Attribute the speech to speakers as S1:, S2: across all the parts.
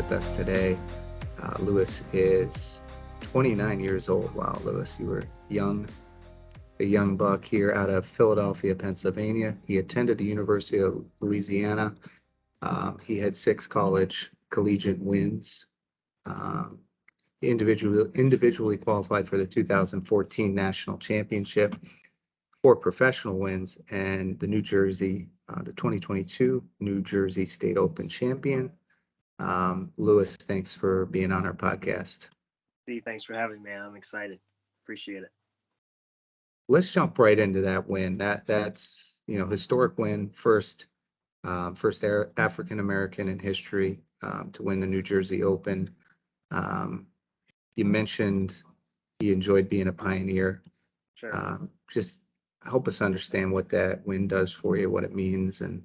S1: with us today. Lewis is 29 years old. Wow, Lewis, you were a young buck here out of Philadelphia, Pennsylvania. He attended the University of Louisiana. He had 6 collegiate wins. Um, he individually qualified for the 2014 national championship, 4 professional wins, and the 2022 New Jersey State Open champion. Lewis, thanks for being on our podcast.
S2: Steve, thanks for having me, man. I'm excited. Appreciate it.
S1: Let's jump right into that win. That's historic win, first African American in history to win the New Jersey Open. You mentioned you enjoyed being a pioneer.
S2: Sure.
S1: Just help us understand what that win does for you, what it means, and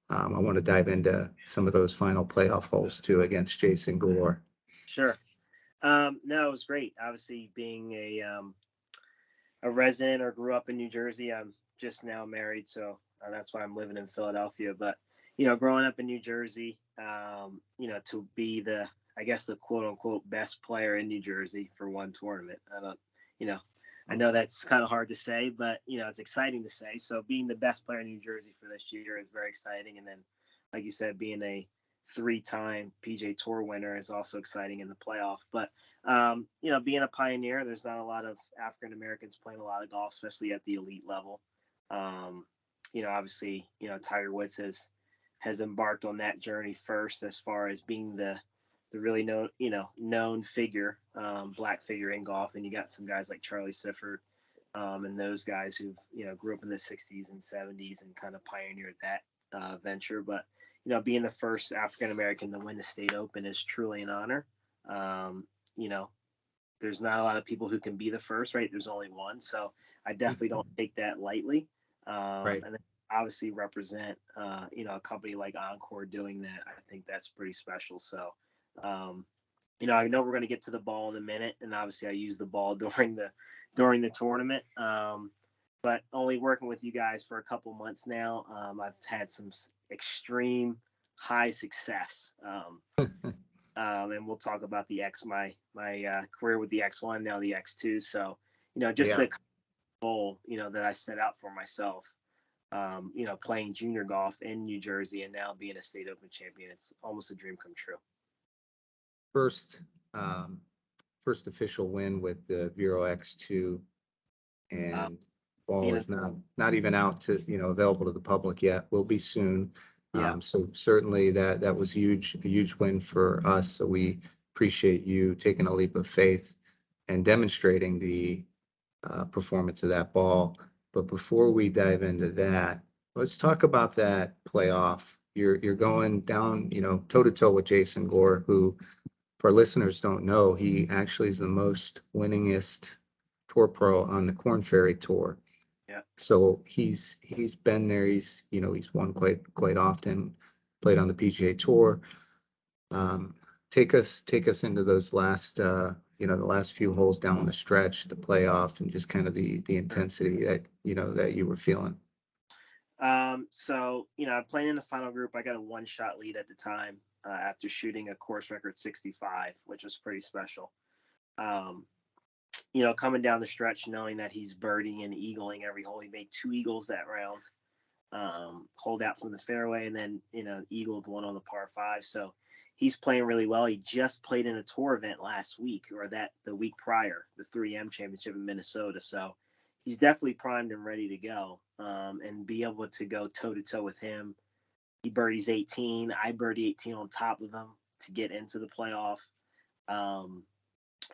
S1: I want to dive into some of those final playoff holes too against Jason Gore.
S2: Sure. No, it was great. Obviously, being a resident or grew up in New Jersey, I'm just now married, so that's why I'm living in Philadelphia. But growing up in New Jersey, to be I guess the quote unquote best player in New Jersey for one tournament. I know that's kind of hard to say, but it's exciting to say. So being the best player in New Jersey for this year is very exciting. And then, like you said, being a 3-time PGA Tour winner is also exciting in the playoff. But being a pioneer, there's not a lot of African Americans playing a lot of golf, especially at the elite level. Obviously, Tiger Woods has embarked on that journey first, as far as being the really known figure, black figure in golf. And you got some guys like Charlie Sifford, and those guys who've grew up in the 60s and 70s and kind of pioneered that venture. But being the first African American to win the state open is truly an honor. There's not a lot of people who can be the first, right? There's only one. So I definitely don't take that lightly.
S1: Right.
S2: And then obviously represent, a company like OnCore doing that. I think that's pretty special. So, I know we're going to get to the ball in a minute, and obviously I use the ball during the tournament. But only working with you guys for a couple months now, I've had some extreme high success. And we'll talk about my career with the X1, now the X2. So, just
S1: Yeah.
S2: the goal, that I set out for myself, playing junior golf in New Jersey and now being a state open champion, it's almost a dream come true.
S1: First, first official win with the VERO X2, and ball is not even out to available to the public yet. Will be soon.
S2: Yeah.
S1: So certainly that was a huge win for us. So we appreciate you taking a leap of faith and demonstrating the performance of that ball. But before we dive into that, let's talk about that playoff. You're going down, toe to toe with Jason Gore, who, for our listeners don't know, he actually is the most winningest tour pro on the Korn Ferry Tour.
S2: Yeah.
S1: So he's been there. He's won quite often. Played on the PGA Tour. Take us into those last the last few holes down the stretch, the playoff, and just kind of the intensity that you were feeling.
S2: So I'm playing in the final group. I got a 1-shot lead at the time, after shooting a course record 65, which was pretty special. Coming down the stretch, knowing that he's birdieing and eagling every hole. He made 2 eagles that round, holed out from the fairway, and then eagled one on the par 5. So he's playing really well. He just played in a tour event last week, or the week prior, the 3M Championship in Minnesota. So he's definitely primed and ready to go, and be able to go toe to toe with him. He birdies 18. I birdie 18 on top of him to get into the playoff.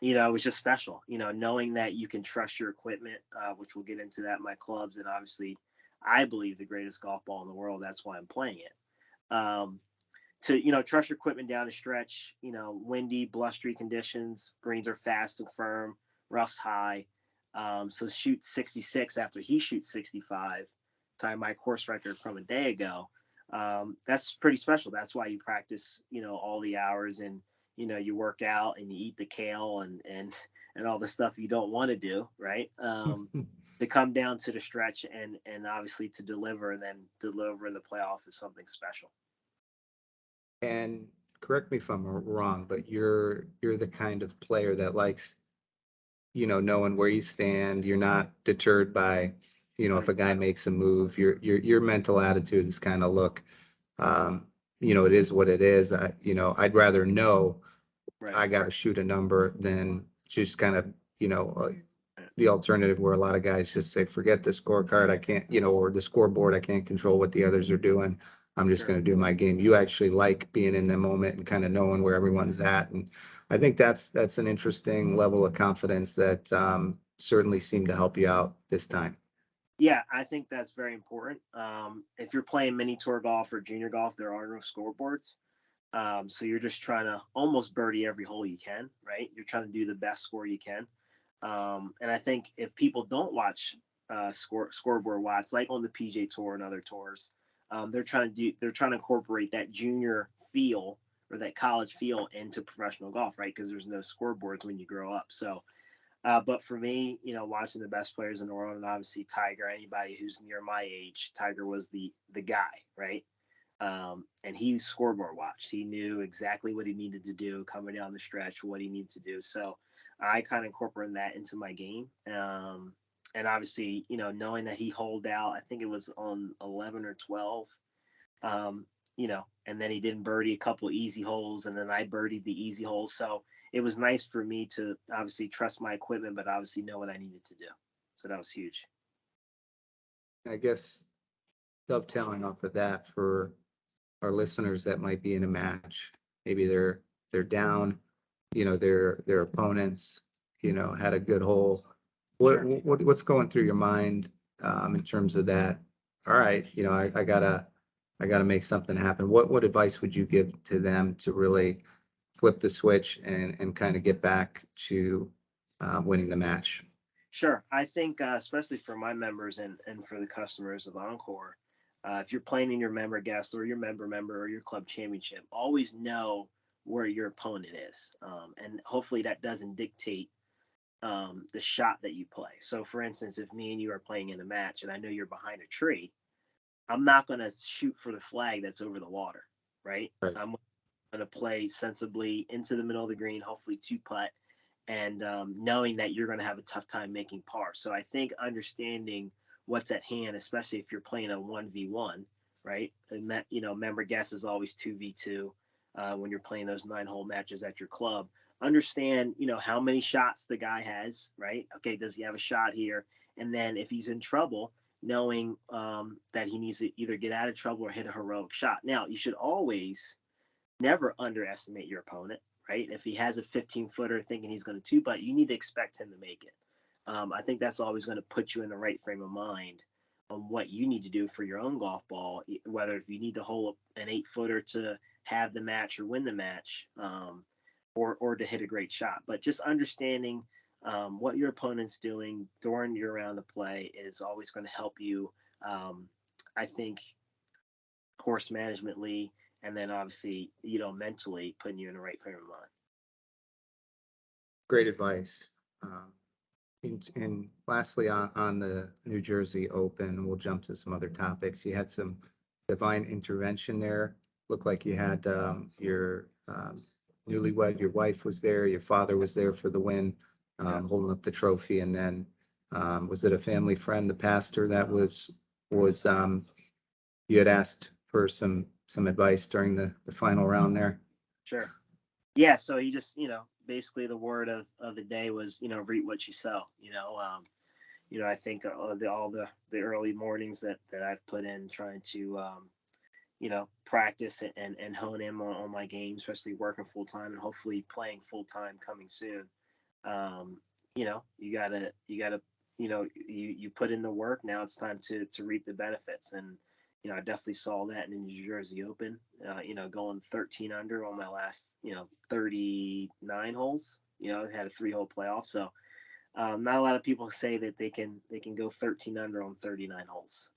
S2: It was just special, knowing that you can trust your equipment, which we'll get into that, my clubs, and obviously I believe the greatest golf ball in the world. That's why I'm playing it. To, trust your equipment down the stretch, windy, blustery conditions, greens are fast and firm, rough's high. So shoot 66 after he shoots 65, tie my course record from a day ago. That's pretty special. That's why you practice, all the hours, and, you work out and you eat the kale and all the stuff you don't want to do. Right. To come down to the stretch and obviously to deliver, and then deliver in the playoff is something special.
S1: And correct me if I'm wrong, but you're the kind of player that likes, knowing where you stand. You're not deterred by, if a guy makes a move. Your mental attitude is kind of, look, it is what it is. I'd rather know
S2: Right.
S1: I got to shoot a number than just kind of, you know, uh,
S2: Right.
S1: the alternative where a lot of guys just say, forget the scorecard. I can't, or the scoreboard. I can't control what the others are doing. I'm just
S2: Sure.
S1: going to do my game. You actually like being in the moment and kind of knowing where everyone's at. And I think that's an interesting level of confidence that certainly seemed to help you out this time.
S2: Yeah, I think that's very important. If you're playing mini tour golf or junior golf, there are no scoreboards. So you're just trying to almost birdie every hole you can, right? You're trying to do the best score you can. And I think if people don't watch scoreboard watch, like on the PJ Tour and other tours, they're trying to incorporate that junior feel or that college feel into professional golf, right? Because there's no scoreboards when you grow up. So, but for me, watching the best players in the world, and obviously Tiger, anybody who's near my age, Tiger was the guy, right? And he scoreboard watched. He knew exactly what he needed to do coming down the stretch, what he needed to do. So I kind of incorporated that into my game. And obviously, knowing that he holed out, I think it was on 11 or 12, and then he didn't birdie a couple easy holes, and then I birdied the easy holes. So it was nice for me to obviously trust my equipment, but obviously know what I needed to do. So that was huge.
S1: I guess dovetailing off of that for our listeners that might be in a match, maybe they're down, their opponents, had a good hole.
S2: Sure.
S1: What's going through your mind in terms of that? All right, I gotta make something happen. What advice would you give to them to really flip the switch and kind of get back to winning the match?
S2: Sure. I think, especially for my members and for the customers of OnCore, if you're playing in your member guest or your member or your club championship, always know where your opponent is. And hopefully that doesn't dictate the shot that you play. So, for instance, if me and you are playing in a match and I know you're behind a tree, I'm not going to shoot for the flag that's over the water, right?
S1: Right.
S2: I'm going to play sensibly into the middle of the green, hopefully two putt, and knowing that you're going to have a tough time making par. So I think understanding what's at hand, especially if you're playing a 1v1, right? And that, member guess is always 2v2 when you're playing those 9-hole matches at your club. Understand, how many shots the guy has, right? Okay, does he have a shot here? And then if he's in trouble, knowing that he needs to either get out of trouble or hit a heroic shot. Now, you should always never underestimate your opponent, right? If he has a 15-footer thinking he's going to two putt, you need to expect him to make it. I think that's always going to put you in the right frame of mind on what you need to do for your own golf ball, whether if you need to hold an 8-footer to have the match or win the match, or to hit a great shot. But just understanding what your opponent's doing during your round of play is always going to help you. I think course managemently, and then obviously, mentally putting you in the right frame of mind.
S1: Great advice. Um, and lastly, on the New Jersey Open, we'll jump to some other topics. You had some divine intervention there. Looked like you had your newlywed, your wife was there, your father was there for the win,
S2: Yeah.
S1: holding up the trophy. And then was it a family friend, the pastor that was you had asked for some advice during the final round there?
S2: Sure. Yeah. So he just, basically the word of the day was, reap what you sow. I think all the early mornings that I've put in trying to, practice and hone in on my game, especially working full time and hopefully playing full time coming soon. You gotta, you put in the work. Now it's time to reap the benefits. And, I definitely saw that in the New Jersey Open, going 13 under on my last, 39 holes, I had a 3-hole playoff. So, not a lot of people say that they can go 13 under on 39 holes.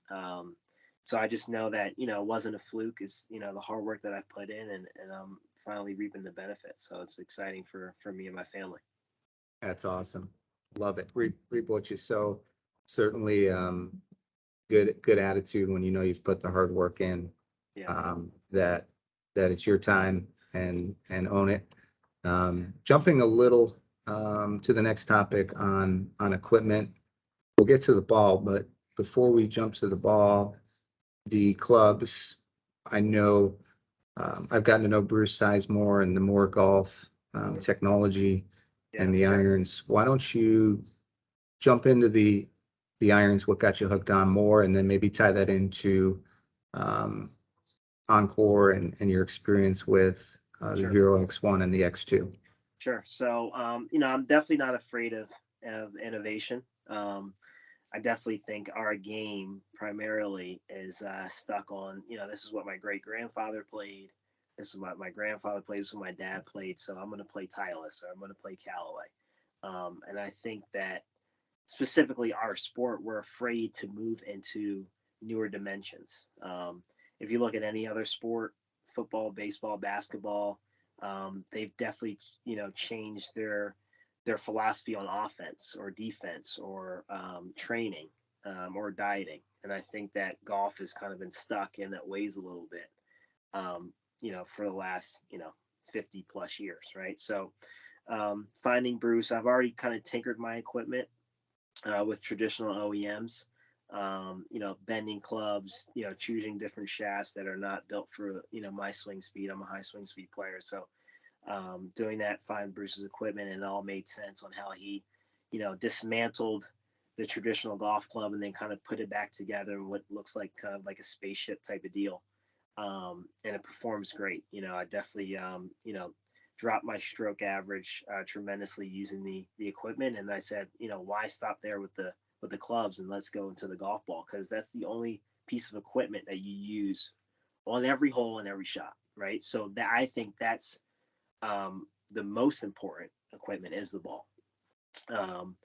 S2: So I just know that it wasn't a fluke. It's the hard work that I put in, and I'm finally reaping the benefits. So it's exciting for me and my family.
S1: That's awesome. Love it. Reap what you sow. Certainly good attitude when you know you've put the hard work in,
S2: Yeah,
S1: that it's your time and own it. Jumping a little to the next topic on equipment, we'll get to the ball, but before we jump to the ball, the clubs, I know I've gotten to know Bruce Sizemore and the more golf technology
S2: Yeah.
S1: and the irons. Why don't you jump into the irons, what got you hooked on more, and then maybe tie that into um, OnCore and your experience with the
S2: Sure.
S1: VERO X1 and the X2.
S2: Sure. So, I'm definitely not afraid of innovation. I definitely think our game primarily is stuck on, this is what my great grandfather played. This is what my grandfather played. This is what my dad played. So I'm going to play Titleist or I'm going to play Callaway. And I think that specifically our sport, we're afraid to move into newer dimensions. If you look at any other sport, football, baseball, basketball, they've definitely changed their philosophy on offense or defense or training or dieting. And I think that golf has kind of been stuck in that ways a little bit, for the last 50 plus years, right? So finding Bruce, I've already kind of tinkered my equipment with traditional OEMs. Bending clubs, choosing different shafts that are not built for, my swing speed. I'm a high swing speed player. So doing that, find Bruce's equipment, and it all made sense on how he, dismantled the traditional golf club and then kind of put it back together in what looks like kind of like a spaceship type of deal. And it performs great. I definitely, dropped my stroke average tremendously using the equipment. And I said, why stop there with the clubs and let's go into the golf ball, because that's the only piece of equipment that you use on every hole and every shot, right? So that I think that's the most important equipment is the ball. Um,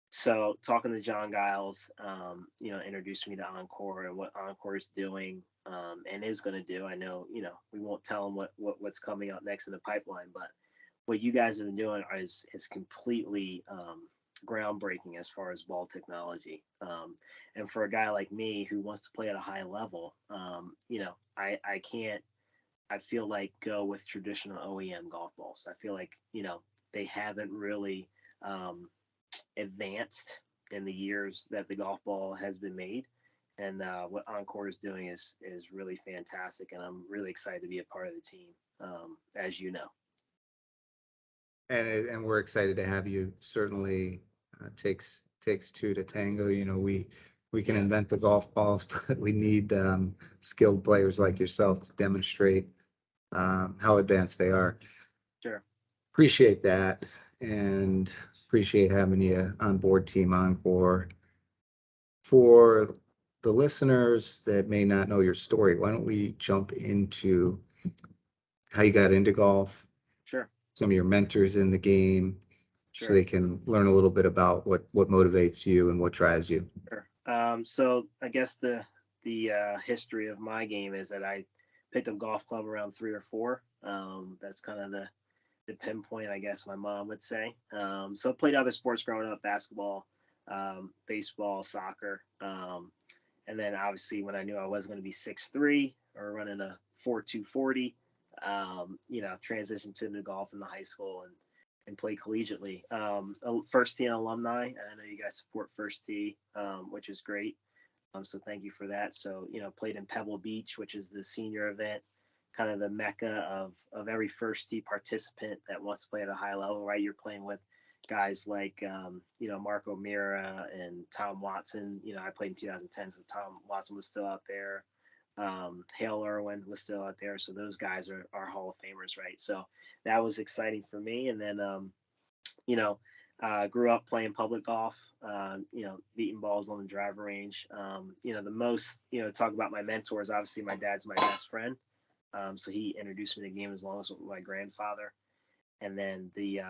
S2: so talking to John Giles, introduced me to OnCore and what OnCore is doing and is going to do. I know, we won't tell them what's coming up next in the pipeline, but what you guys have been doing is completely groundbreaking as far as ball technology. And for a guy like me who wants to play at a high level, I can't. I feel like go with traditional OEM golf balls. I feel like they haven't really advanced in the years that the golf ball has been made. And what OnCore is doing is really fantastic, and I'm really excited to be a part of the team, as you know.
S1: And we're excited to have you. Certainly takes two to tango. We can
S2: Yeah,
S1: invent the golf balls, but we need skilled players like yourself to demonstrate how advanced they are.
S2: sure.
S1: Appreciate that, and appreciate having you on board Team OnCore. For the listeners that may not know your story, why don't we jump into how you got into golf,
S2: Sure.
S1: some of your mentors in the game, so
S2: Sure.
S1: they can learn a little bit about what motivates you and what drives you.
S2: Sure. So I guess the history of my game is that I picked up golf club around 3 or 4. That's kind of the pinpoint, I guess my mom would say. So I played other sports growing up: basketball, baseball, soccer, and then obviously when I knew I was going to be 6'3" or running a 4.240, transitioned to the golf in the high school and play collegiately. First Tee alumni, and I know you guys support First Tee, which is great. So thank you for that. So played in Pebble Beach, which is the senior event, kind of the mecca of every First Tee participant that wants to play at a high level. Right, you're playing with guys like Marco Mira and Tom Watson. I played in 2010, so Tom Watson was still out there. Hale Irwin was still out there, so those guys are Hall of Famers, right? So that was exciting for me. And then you know, grew up playing public golf, beating balls on the driver range. The most, talk about my mentors, obviously my dad's my best friend. So he introduced me to the game as long as with my grandfather. And then the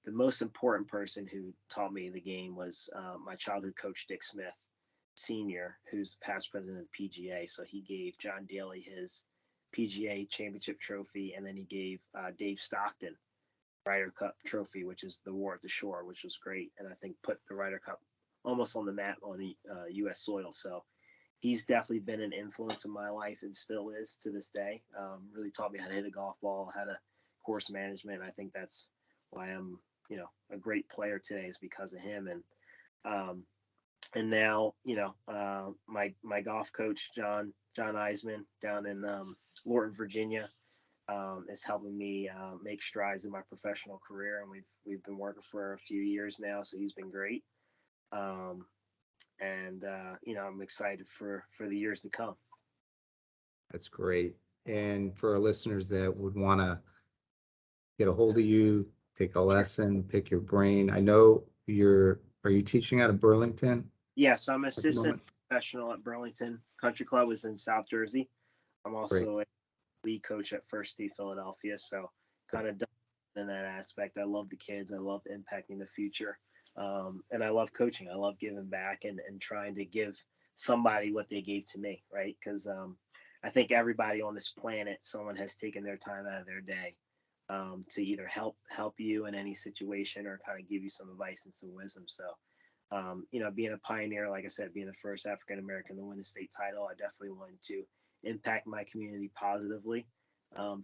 S2: most important person who taught me the game was my childhood coach, Dick Smith, Sr., who's past president of the PGA. So he gave John Daly his PGA championship trophy, and then he gave Dave Stockton Ryder Cup trophy, which is the War at the Shore, which was great, and I think put the Ryder Cup almost on the map on the U.S. soil. So he's definitely been an influence in my life and still is to this day. Really taught me how to hit a golf ball, how to course management. I think that's why I'm, a great player today, is because of him. Um, and now, my golf coach, John Eisman, down in Lorton, Virginia, is helping me make strides in my professional career, and we've been working for a few years now, so he's been great. Um, and I'm excited for the years to come.
S1: That's great. And for our listeners that would want to get a hold of you, take a
S2: Sure.
S1: lesson, pick your brain, I know are you teaching out of Burlington
S2: Yeah, so I'm
S1: at the
S2: assistant
S1: moment?
S2: professional at Burlington Country Club, is in South Jersey. I'm
S1: Great.
S2: also a lead coach at First Tee Philadelphia, so kind of in that aspect. I love the kids. I love impacting the future, and I love coaching. I love giving back and trying to give somebody what they gave to me, right? Because I think everybody on this planet, someone has taken their time out of their day to either help you in any situation or kind of give you some advice and some wisdom. So being a pioneer, like I said, being the first African American to win a state title, I definitely wanted to impact my community positively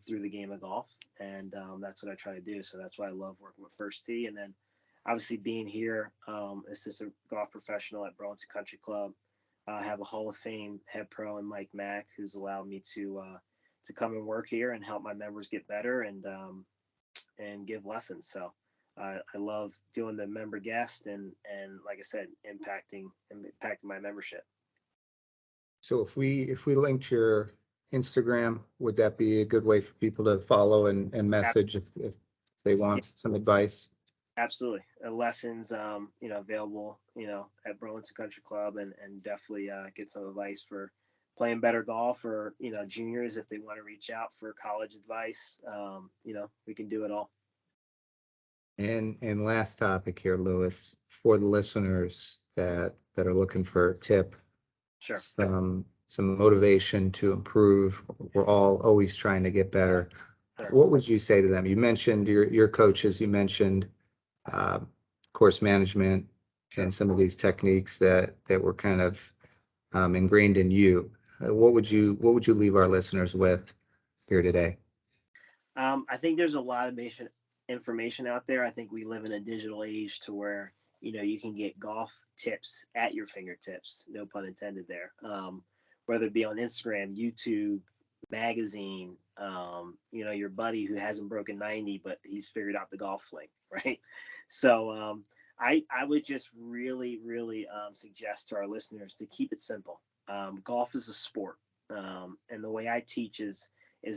S2: through the game of golf, and that's what I try to do. So that's why I love working with First Tee, and then obviously being here, assistant golf professional at Burlington Country Club. I have a Hall of Fame head pro and Mike Mack, who's allowed me to come and work here and help my members get better and give lessons. So I love doing the member guest and like I said, impacting my membership.
S1: So if we linked your Instagram, would that be a good way for people to follow and message if they
S2: Yeah,
S1: want some advice?
S2: absolutely. Lessons, available, at Burlington Country Club, and definitely get some advice for playing better golf, or juniors if they want to reach out for college advice. We can do it all.
S1: And last topic here, Lewis, for the listeners that are looking for a tip,
S2: Sure.
S1: some motivation to improve. We're all always trying to get better.
S2: Sure.
S1: What would you say to them? You mentioned your coaches, you mentioned uh, course management
S2: Sure.
S1: and some of these techniques that were kind of ingrained in you. What would you leave our listeners with here today?
S2: I think there's a lot of information out there. I think we live in a digital age to where you can get golf tips at your fingertips. No pun intended there. Whether it be on Instagram, YouTube, magazine. Your buddy who hasn't broken 90, but he's figured out the golf swing, right? So I would just really really suggest to our listeners to keep it simple. Golf is a sport, and the way I teach is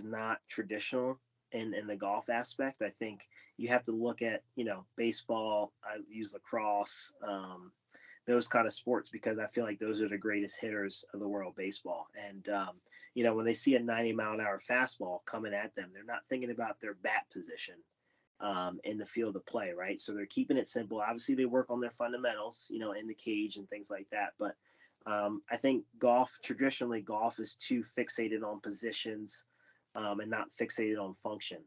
S2: not traditional in the golf aspect. I think you have to look at baseball. I use lacrosse, those kind of sports, because I feel like those are the greatest hitters of the world, baseball. And when they see a 90-mile-an-hour fastball coming at them, they're not thinking about their bat position in the field of play, right? So they're keeping it simple. Obviously, they work on their fundamentals, in the cage and things like that. But I think traditionally, golf is too fixated on positions and not fixated on function.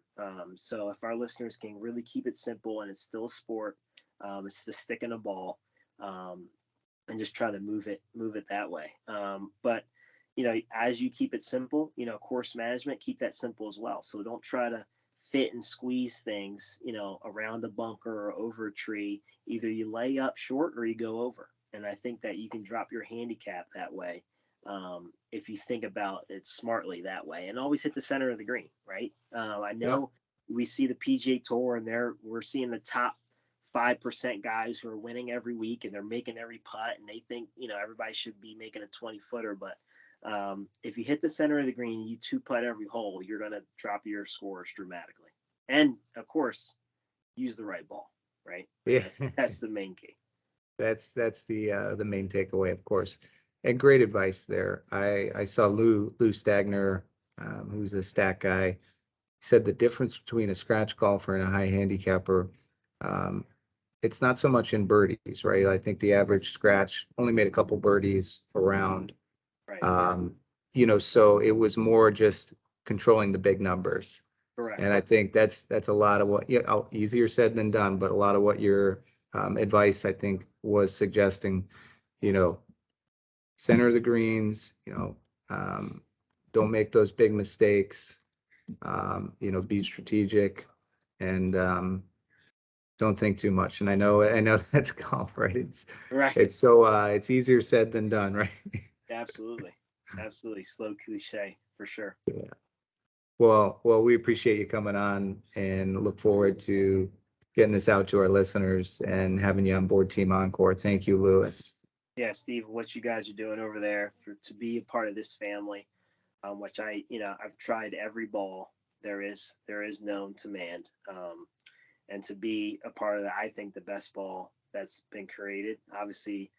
S2: So if our listeners can really keep it simple and it's still a sport, it's the stick and a ball, um, and just try to move it that way. But as you keep it simple, course management, keep that simple as well. So don't try to fit and squeeze things, around a bunker or over a tree. Either you lay up short or you go over. And I think that you can drop your handicap that way, if you think about it smartly that way, and always hit the center of the green, right? I
S1: Yeah.
S2: know we see the PGA Tour, and we're seeing the top 5% guys who are winning every week, and they're making every putt, and they think everybody should be making a 20-footer. But if you hit the center of the green, you two putt every hole, you're going to drop your scores dramatically. And of course, use the right ball, right?
S1: Yeah.
S2: That's the main key.
S1: That's the main takeaway, of course. And great advice there. I saw Lou Stagner, who's a stat guy, said the difference between a scratch golfer and a high handicapper, um, it's not so much in birdies, right? I think the average scratch only made a couple birdies around.
S2: Right.
S1: So it was more just controlling the big numbers. And
S2: Correct.
S1: I think that's a lot of what, yeah, easier said than done, but a lot of what your advice, I think, was suggesting, you know, center of the greens, don't make those big mistakes. Be strategic and don't think too much. And I know that's golf, right?
S2: Right.
S1: It's easier said than done, right?
S2: Absolutely. Absolutely. Slow cliche for sure.
S1: Yeah. Well, we appreciate you coming on and look forward to getting this out to our listeners and having you on board Team OnCore. Thank you, Lewis.
S2: Yeah, Steve, what you guys are doing over there to be a part of this family, which I've tried every ball there is known to man, and to be a part of that, I think the best ball that's been created. Obviously,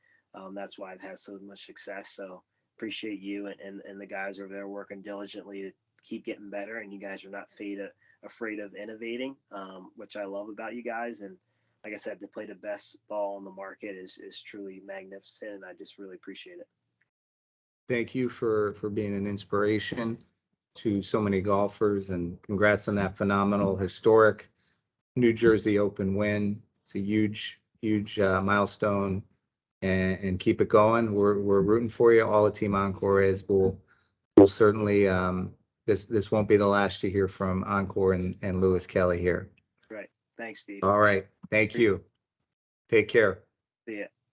S2: that's why I've had so much success. So appreciate you and the guys over there working diligently to keep getting better. And you guys are not afraid of innovating, which I love about you guys. And like I said, to play the best ball on the market is truly magnificent. And I just really appreciate it.
S1: Thank you for being an inspiration to so many golfers, and congrats on that phenomenal, historic New Jersey Open win. It's a huge milestone, and keep it going. We're rooting for you. All the Team OnCore is. We'll certainly this won't be the last you hear from OnCore and Lewis Kelly here.
S2: Right. Thanks, Steve.
S1: All right. Thank
S2: Appreciate
S1: you. Take care.
S2: it. See ya.